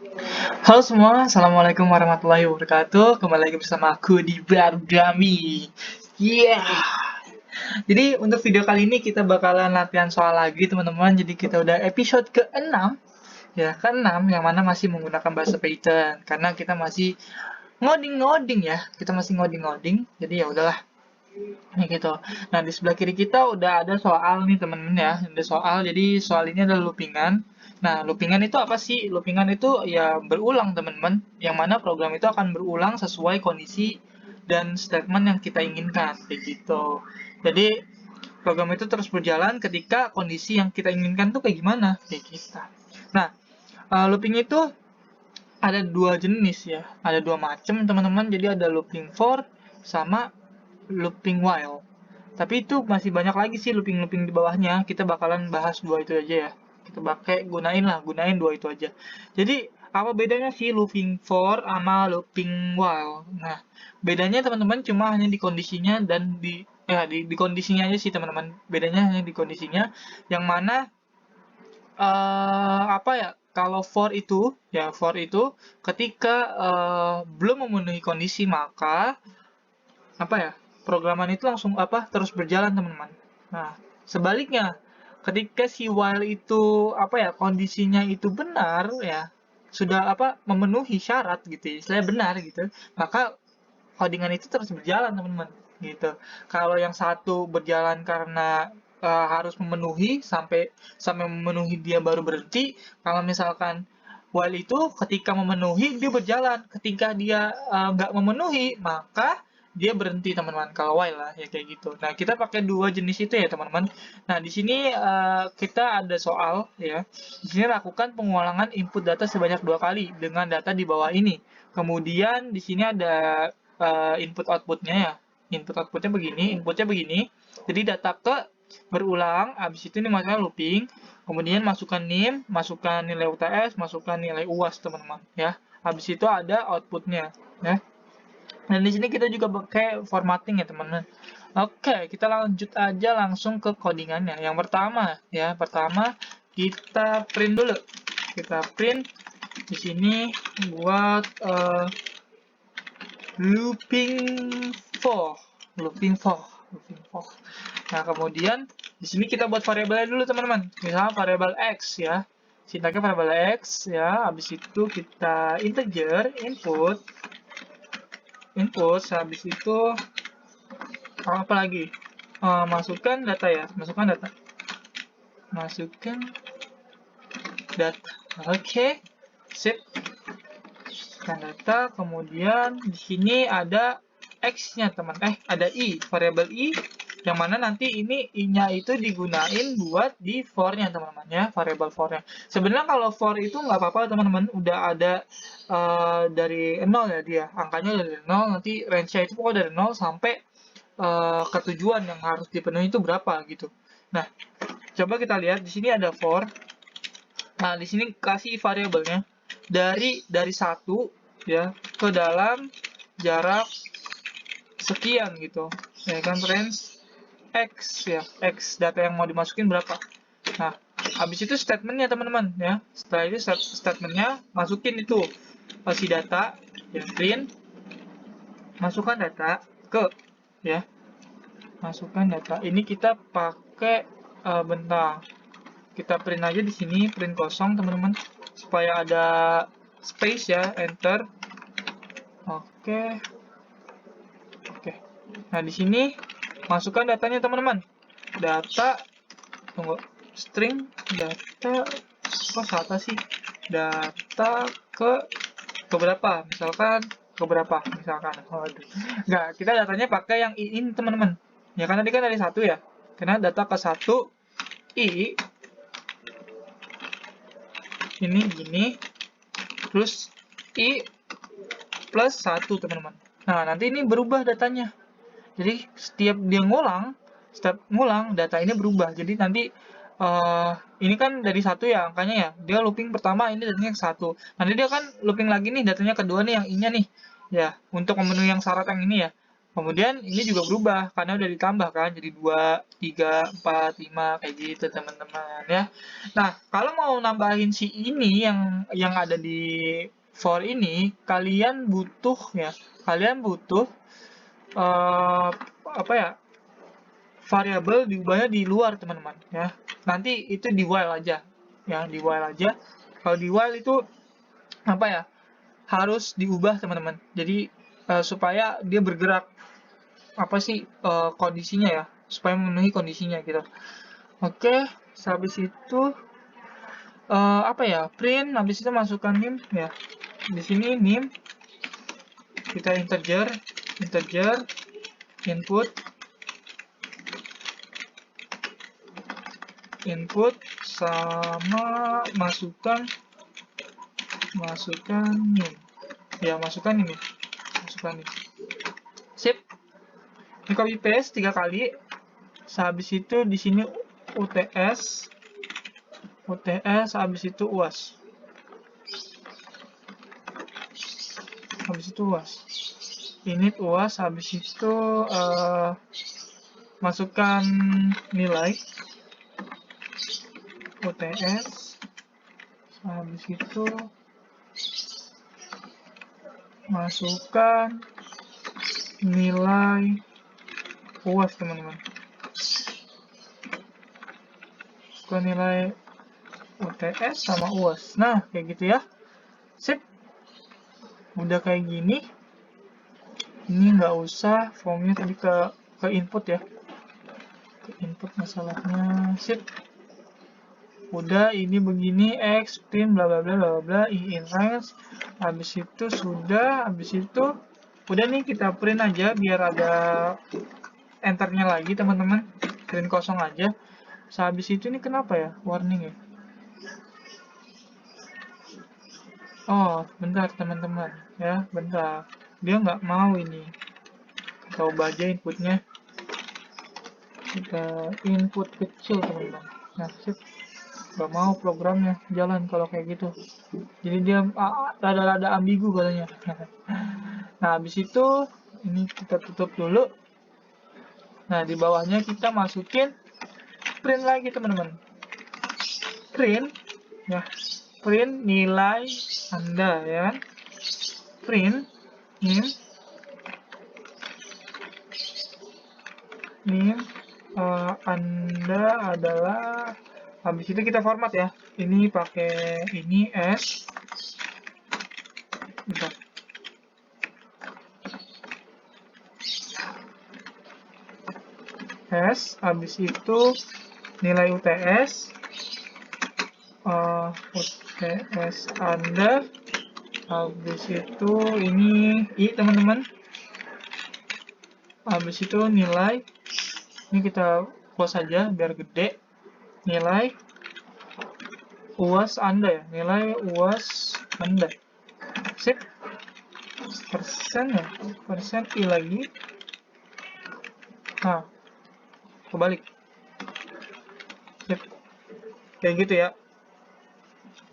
Halo semua, Assalamualaikum warahmatullahi wabarakatuh. Kembali lagi bersama aku di Bargami. Yeah. Jadi untuk video kali ini kita bakalan latihan soal lagi teman-teman. Jadi kita udah episode ke-6, ya ke-6 yang mana masih menggunakan bahasa Python karena kita masih ngoding-ngoding ya. Kita masih ngoding-ngoding. Jadi ya udahlah. Ini gitu. Nah, di sebelah kiri kita udah ada soal nih teman-teman ya. Ada soal. Jadi soal ini adalah loopingan. Nah, loopingan itu apa sih? Loopingan itu ya berulang teman-teman. Yang mana program itu akan berulang sesuai kondisi dan statement yang kita inginkan. Kayak gitu. Jadi program itu terus berjalan ketika kondisi yang kita inginkan tuh kayak gimana? Kayak gitu. Nah, looping itu ada dua jenis ya. Ada dua macam teman-teman. Jadi ada looping for sama looping while. Tapi itu masih banyak lagi sih looping-looping di bawahnya. Kita bakalan bahas dua itu aja ya. Kita pakai gunain dua itu aja. Jadi apa bedanya sih looping for sama looping while? Nah, bedanya teman-teman cuma hanya di kondisinya dan di kondisinya aja sih teman-teman. Bedanya hanya di kondisinya yang mana apa ya? Kalau for itu ketika belum memenuhi kondisi maka apa ya, programan itu langsung terus berjalan teman-teman. Nah, sebaliknya ketika si while itu kondisinya itu benar ya, sudah memenuhi syarat gitu ya, istilahnya benar gitu, maka codingan itu terus berjalan teman-teman gitu. Kalau yang satu berjalan karena harus memenuhi sampai sampai memenuhi dia baru berhenti. Kalau misalkan while itu ketika memenuhi dia berjalan, ketika dia nggak memenuhi maka dia berhenti teman-teman. Kalau while lah ya kayak gitu. Nah, kita pakai dua jenis itu ya teman-teman. Nah, di sini kita ada soal ya. Di sini lakukan pengulangan input data sebanyak 2 kali dengan data di bawah ini. Kemudian di sini ada input outputnya ya. Input outputnya begini, inputnya begini. Jadi data ke berulang, habis itu ini masukkan looping, kemudian masukkan NIM, masukkan nilai UTS, masukkan nilai UAS teman-teman ya. Habis itu ada outputnya ya. Dan di sini kita juga pakai formatting ya teman-teman. Oke, kita lanjut aja langsung ke codingannya. Yang pertama kita print dulu. Kita print di sini buat looping for looping for. Nah, kemudian di sini kita buat variabelnya dulu teman-teman. Misalnya variabel x ya. Sintaknya variabel x ya. Habis itu kita integer input habis itu apa lagi? Masukkan data ya. Masukkan data. Oke. Sip. Masukkan data, kemudian di sini ada x-nya teman, ada variabel i, yang mana nanti ini i-nya itu digunain buat di for-nya teman-teman ya, variabel for-nya. Sebenarnya kalau for itu nggak apa-apa teman-teman, udah ada dari 0 ya dia, angkanya dari 0, nanti range-nya itu pokoknya dari 0 sampai ke tujuan yang harus dipenuhi itu berapa gitu. Nah, coba kita lihat di sini ada for. Nah, di sini kasih variabelnya dari 1 ya ke dalam jarak sekian gitu. Ya kan range x ya, x data yang mau dimasukin berapa. Nah, habis itu statementnya teman-teman ya. Setelah itu statementnya masukin itu si data ya, print, masukkan data ke ya, masukkan data. Ini kita pakai bentar. Kita print aja di sini, print kosong teman-teman, supaya ada space ya, enter. Oke. Nah, di sini masukkan datanya teman-teman. Data, tunggu, string data, kok salah sih? Data ke berapa? Misalkan ke berapa? Misalkan. Waduh. Enggak, kita datanya pakai yang ini teman-teman. Ya kan tadi kan dari 1 ya. Karena data ke 1 i ini gini, terus i plus 1 teman-teman. Nah, nanti ini berubah datanya. Jadi setiap dia ngulang data ini berubah. Jadi nanti ini kan dari 1 ya angkanya ya. Dia looping pertama ini datanya ke 1. Nanti dia kan looping lagi nih datanya kedua nih yang i-nya nih. Ya, untuk memenuhi yang syarat yang ini ya. Kemudian ini juga berubah karena udah ditambah kan jadi 2, 3, 4, 5 kayak gitu teman-teman ya. Nah, kalau mau nambahin si ini yang ada di for ini, kalian butuh ya, kalian butuh apa ya? Variabel diubahnya di luar teman-teman ya. Nanti itu di while aja ya, di while aja. Kalau di while itu apa ya? Harus diubah teman-teman. Jadi supaya dia bergerak apa sih kondisinya ya, supaya memenuhi kondisinya gitu. Oke, habis itu apa ya, print, habis itu masukkan nim ya. Di sini nim kita integer input sama masukkan nim ya, masukkan nim. Sip. Ini copy paste 3 kali. Habis itu di sini UTS habis itu UAS. Init UAS habis itu masukkan nilai UTS habis itu masukkan nilai UAS teman-teman. Masukkan nilai UTS sama UAS. Nah, kayak gitu ya. Sip. Udah kayak gini. Ini nggak usah formnya tadi ke input ya. Ke input masalahnya. Sip. Udah ini begini x print bla bla bla bla bla in range. Habis itu sudah, habis itu udah nih kita print aja biar ada enternya lagi teman-teman. Print kosong aja. Habis itu ini kenapa ya warning ya? Oh, bentar teman-teman ya, bentar. Dia nggak mau ini. Kita ubah aja inputnya. Kita input kecil teman-teman. Nah, sip. Nggak mau programnya jalan kalau kayak gitu. Jadi dia rada-rada ambigu katanya. Nah, habis itu ini kita tutup dulu. Nah, di bawahnya kita masukin print lagi teman-teman. Print ya. Print nilai Anda ya. Print nim Anda adalah, habis itu kita format ya. Ini pakai ini s. Bentar. S, habis itu nilai UTS UTS Anda, habis itu ini I teman-teman, habis itu nilai ini kita close aja biar gede, nilai UAS Anda ya, nilai UAS Anda. Sip. Persen ya, persen I lagi. Nah, kebalik. Sip. Kayak gitu ya.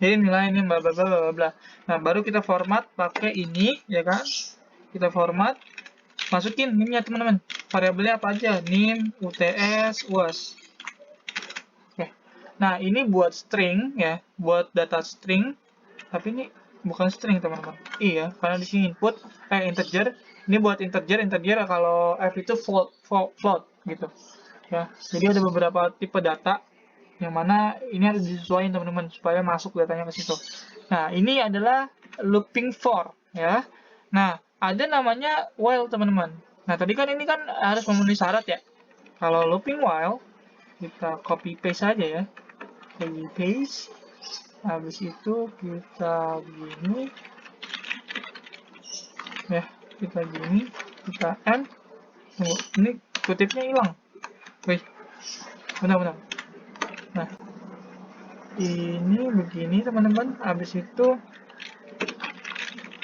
Jadi nilai ini bla bla bla bla bla. Nah, baru kita format pakai ini ya kan. Kita format, masukin nimnya teman-teman. Variabelnya apa aja? Nim, UTS, UAS. Oke. Nah, ini buat string ya, buat data string. Tapi ini bukan string teman-teman. Iya, karena di sini input integer. Ini buat integer kalau f itu float gitu. Ya. Jadi ada beberapa tipe data yang mana ini harus disesuaikan teman-teman supaya masuk datanya ke situ. Nah, ini adalah looping for ya. Nah, ada namanya while teman-teman. Nah, tadi kan ini kan harus memenuhi syarat ya. Kalau looping while kita copy paste saja ya. Copy paste. Habis itu kita gini. Ya, kita gini, kita end. Tunggu, ini kutipnya hilang. Wih. Benar-benar. Nah, ini begini teman-teman. Habis itu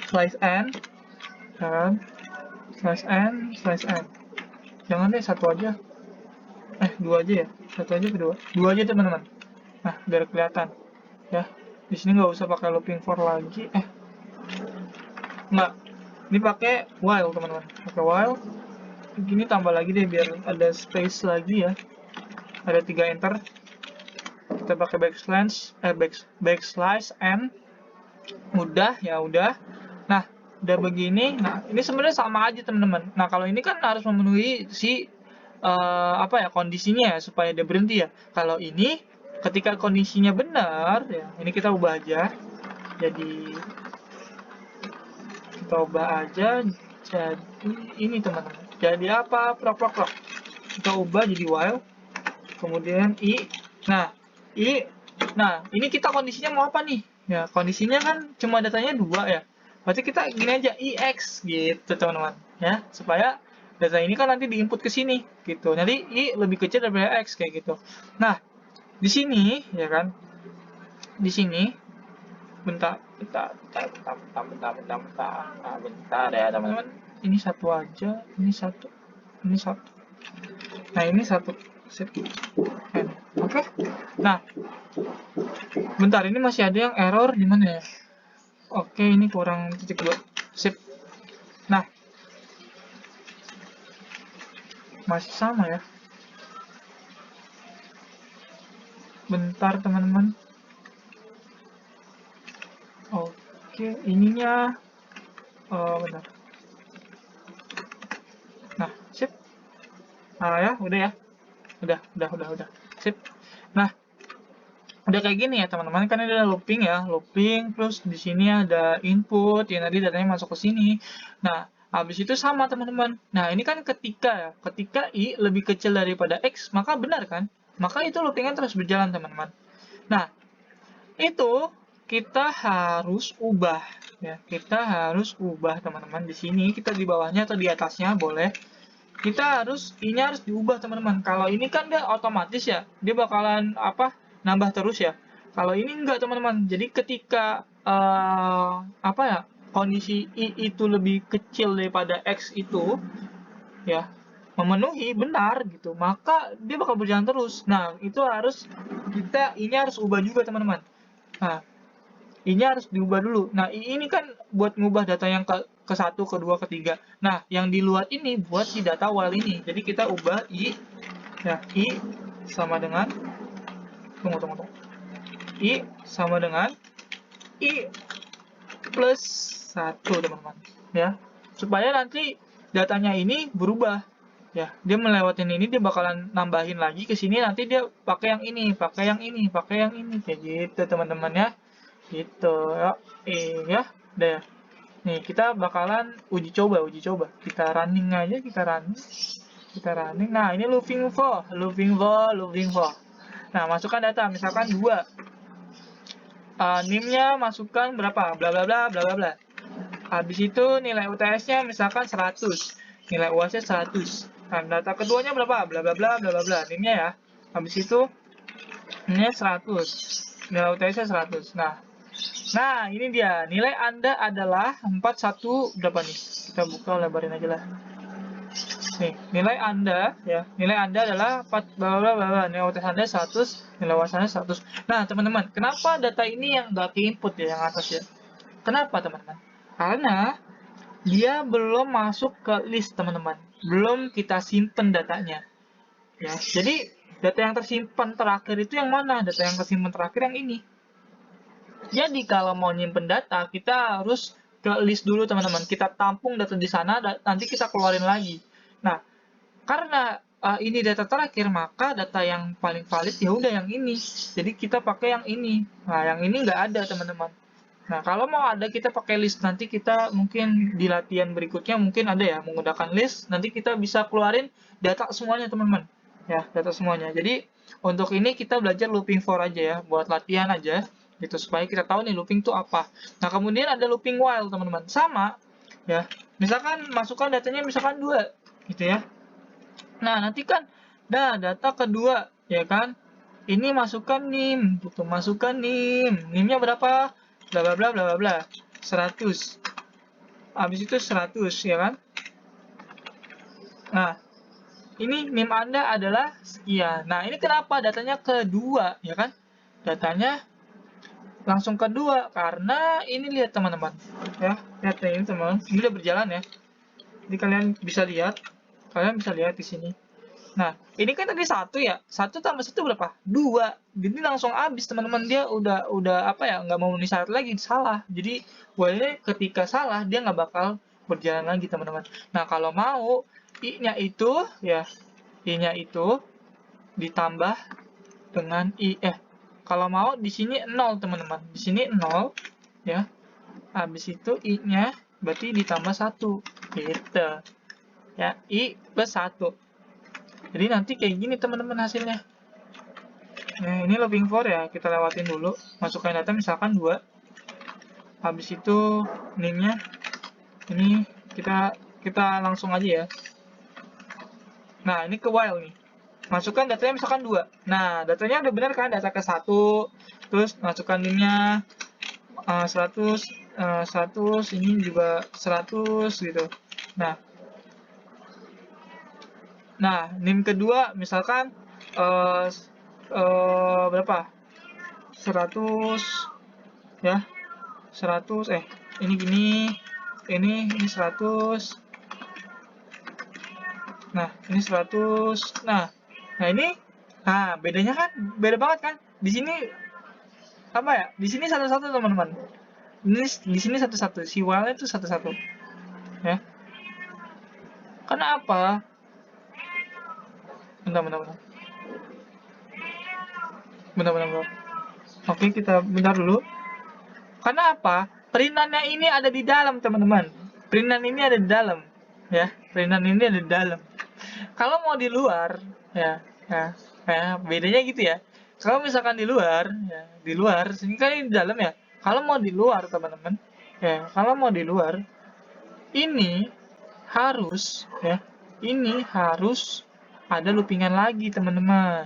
slice n kan, slice n. Jangan deh satu aja, dua aja ya, satu aja kedua, dua aja teman-teman. Nah, biar kelihatan ya. Di sini nggak usah pakai looping for lagi, nggak, ini pakai while teman-teman, pakai while. Gini tambah lagi deh biar ada space lagi ya. Ada 3 enter. Kita pakai backslash n. Udah ya udah. Nah, udah begini. Nah, ini sebenarnya sama aja teman-teman. Nah, kalau ini kan harus memenuhi si kondisinya ya supaya dia berhenti ya. Kalau ini ketika kondisinya benar ya, ini kita ubah aja. Jadi kita ubah aja jadi ini teman-teman. Jadi apa? Prok. Kita ubah jadi while. Kemudian i. Nah, i. Nah, ini kita kondisinya mau apa nih? Ya, kondisinya kan cuma datanya 2 ya. Berarti kita gini aja ix gitu, teman-teman. Ya, supaya data ini kan nanti diinput ke sini gitu. Nanti i lebih kecil daripada x kayak gitu. Nah, di sini ya kan. Di sini bentar ya teman-teman. Ini satu aja, ini satu. Nah, ini satu. Sip. Oke. Nah, bentar ini masih ada yang error di mana ya? Oke, ini kurang titik 2. Sip. Nah, masih sama ya. Bentar teman-teman. Oke, ininya bentar. Nah, sip. Nah ya, udah ya. Udah. Sip. Nah, udah kayak gini ya teman-teman, kan ada looping ya, looping terus di sini ada input ya, nanti datanya masuk ke sini. Nah, habis itu sama teman-teman. Nah, ini kan ketika i lebih kecil daripada x, maka benar kan? Maka itu loopingnya terus berjalan teman-teman. Nah, itu kita harus ubah ya, kita harus ubah teman-teman. Di sini kita di bawahnya atau di atasnya boleh. Kita harus, ini harus diubah teman-teman. Kalau ini kan dia otomatis ya, dia bakalan nambah terus ya. Kalau ini enggak teman-teman. Jadi ketika kondisi i itu lebih kecil daripada x itu ya, memenuhi benar gitu, maka dia bakal berjalan terus. Nah, itu harus ini harus ubah juga teman-teman. Nah, ini harus diubah dulu. Nah, ini kan buat ngubah data yang ke 1, ke 2, ke 3. Nah, yang di luar ini buat si data while ini. Jadi kita ubah i sama dengan tunggu. I sama dengan i plus 1 teman-teman ya. Supaya nanti datanya ini berubah. Ya, dia melewatin ini, dia bakalan nambahin lagi ke sini, nanti dia pakai yang ini kayak gitu teman-teman ya. Gitu ya. Ya udah ya. Nih kita bakalan uji coba. Kita running aja, kita running. Nah, ini looping for. Nah, masukkan data misalkan 2. NIM-nya masukkan berapa? Bla bla bla bla bla bla. Habis itu nilai UTS-nya misalkan 100. Nilai UAS-nya 100. Nah, data keduanya berapa? Bla bla bla bla bla bla. NIM-nya ya. Habis itu ini 100. Nilai UTS-nya 100. Nah, ini dia. Nilai Anda adalah 41 berapa nih? Kita buka, lebarin aja lah. Nih, nilai Anda adalah 4 bla bla bla. Nilai UTS Anda 100, nilai UAS Anda 100. Nah, teman-teman, kenapa data ini yang nggak input ya, yang atas ya? Kenapa, teman-teman? Karena dia belum masuk ke list, teman-teman. Belum kita simpen datanya. Ya, jadi data yang tersimpan terakhir itu yang mana? Data yang tersimpan terakhir yang ini. Jadi kalau mau nyimpen data, kita harus ke list dulu teman-teman. Kita tampung data di sana, nanti kita keluarin lagi. Nah, karena ini data terakhir, maka data yang paling valid ya udah yang ini. Jadi kita pakai yang ini. Nah, yang ini nggak ada teman-teman. Nah, kalau mau ada kita pakai list. Nanti kita mungkin di latihan berikutnya mungkin ada ya menggunakan list. Nanti kita bisa keluarin data semuanya teman-teman. Ya, data semuanya. Jadi untuk ini kita belajar looping for aja ya, buat latihan aja gitu supaya kita tahu nih looping itu apa. Nah, kemudian ada looping while teman-teman. Sama ya. Misalkan masukkan datanya misalkan 2 gitu ya. Nah, nanti kan data kedua ya kan. Ini masukkan NIM gitu. Masukkan NIM. NIM-nya berapa? Bla bla bla bla bla bla. 100. Habis itu 100 ya kan? Nah, ini NIM Anda adalah sekian. Nah, ini kenapa datanya kedua ya kan? Datanya langsung kedua karena ini lihat teman-teman ya, lihat ini teman-teman, ini udah berjalan ya. Jadi kalian bisa lihat kalian bisa lihat di sini. Nah, ini kan tadi 1 ya, 1 tambah 1 berapa? 2. Jadi langsung habis teman-teman, dia udah apa ya, nggak mau memenuhi syarat lagi, salah. Jadi while ketika salah dia nggak bakal berjalan lagi teman-teman. Nah, kalau mau i-nya itu ya, i-nya itu ditambah dengan kalau mau di sini 0 teman-teman. Di sini 0 ya. Habis itu i-nya berarti ditambah 1 gitu. Ya, i plus 1. Jadi nanti kayak gini teman-teman hasilnya. Nah, ini looping for ya, kita lewatin dulu. Masukkan data misalkan 2. Habis itu name-nya ini kita langsung aja ya. Nah, ini ke while nih. Masukkan datanya misalkan 2. Nah, datanya udah benar kan, data ke 1. Terus masukkan name-nya 100, 100, ini juga 100 gitu. Nah, NIM kedua misalkan berapa? 100 ya. 100 ini gini. Ini 100. Nah, ini 100. Nah, ini bedanya kan beda banget kan? Di sini apa ya? Di sini satu-satu teman-teman. Ini di sini satu-satu. Si while itu satu-satu. Ya. Kenapa? Bentar. Oke, kita bentar dulu. Karena apa? Perintannya ini ada di dalam, teman-teman. Perintan ini ada di dalam. Ya, perintan ini ada di dalam. Kalau mau di luar, ya, bedanya gitu ya. Kalau misalkan di luar, sini kan ini di dalam ya. Kalau mau di luar, teman-teman, ya, kalau mau di luar, ini harus, ya, ini harus ada loopingan lagi, teman-teman.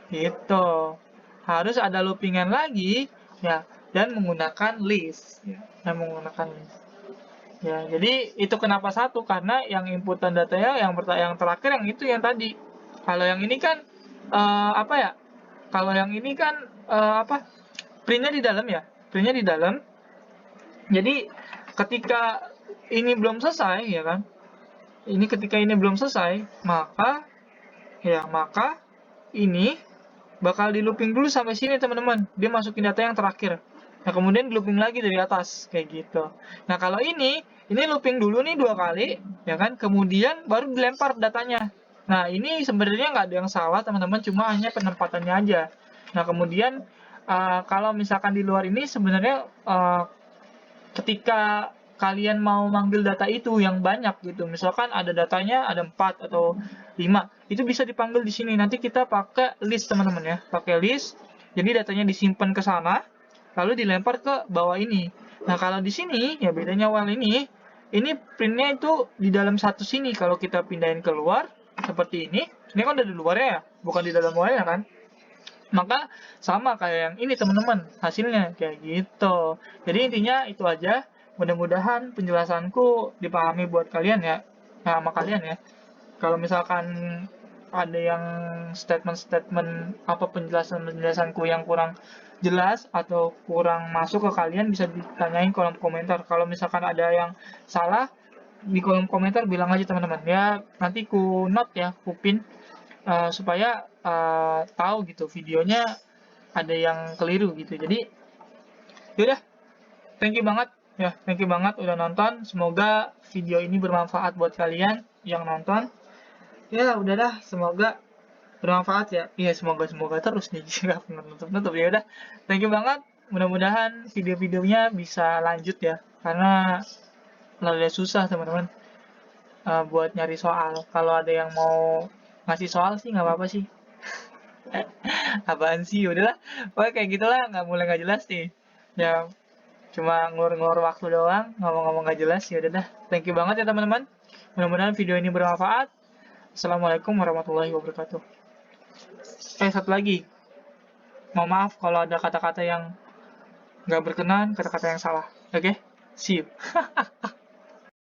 Gitu. Harus ada loopingan lagi, ya, dan menggunakan list, ya, Ya, jadi itu kenapa 1? Karena yang inputan datanya yang terakhir yang itu yang tadi. Kalau yang ini kan apa ya? Kalau yang ini kan printnya di dalam ya, printnya di dalam. Jadi ketika ini belum selesai ya kan? Ketika ini belum selesai, maka ini bakal di looping dulu sampai sini teman-teman. Dia masukin data yang terakhir. Nah, kemudian di looping lagi dari atas kayak gitu. Nah, kalau ini looping dulu nih 2 kali, ya kan? Kemudian baru dilempar datanya. Nah, ini sebenarnya nggak ada yang salah teman-teman, cuma hanya penempatannya aja. Nah, kemudian kalau misalkan di luar ini sebenarnya ketika kalian mau manggil data itu yang banyak gitu, misalkan ada datanya ada 4 atau 5, itu bisa dipanggil di sini. Nanti kita pakai list teman-teman ya, pakai list. Jadi datanya disimpan ke sana, lalu dilempar ke bawah ini. Nah, kalau di sini ya bedanya while ini printnya itu di dalam satu sini. Kalau kita pindahin keluar seperti ini kan udah di luarnya ya, bukan di dalam while ya kan. Maka sama kayak yang ini teman-teman, hasilnya kayak gitu. Jadi intinya itu aja. Mudah-mudahan penjelasanku dipahami buat kalian ya, sama kalian ya. Kalau misalkan ada yang statement-statement apa penjelasanku yang kurang jelas atau kurang masuk ke kalian, bisa ditanyain kolom komentar. Kalau misalkan ada yang salah di kolom komentar bilang aja teman-teman ya, nanti ku note ya, ku pin supaya tahu gitu videonya ada yang keliru gitu. Jadi yaudah, thank you banget udah nonton. Semoga video ini bermanfaat buat kalian yang nonton. Ya udah dah, semoga bermanfaat ya. Iya, semoga terus nih. Nggak pernah nutup ya udah. Thank you banget. Mudah-mudahan video-videonya bisa lanjut ya, karena lagi susah teman-teman buat nyari soal. Kalau ada yang mau ngasih soal sih nggak apa-apa sih. Apaan sih, udahlah. Pokoknya kayak gitulah, nggak jelas nih. Ya, cuma ngulur-ngulur waktu doang, ngomong-ngomong nggak jelas. Ya udah dah. Thank you banget ya teman-teman. Mudah-mudahan video ini bermanfaat. Assalamualaikum warahmatullahi wabarakatuh. Satu lagi. Mohon maaf kalau ada kata-kata yang nggak berkenan, kata-kata yang salah. Oke? See you.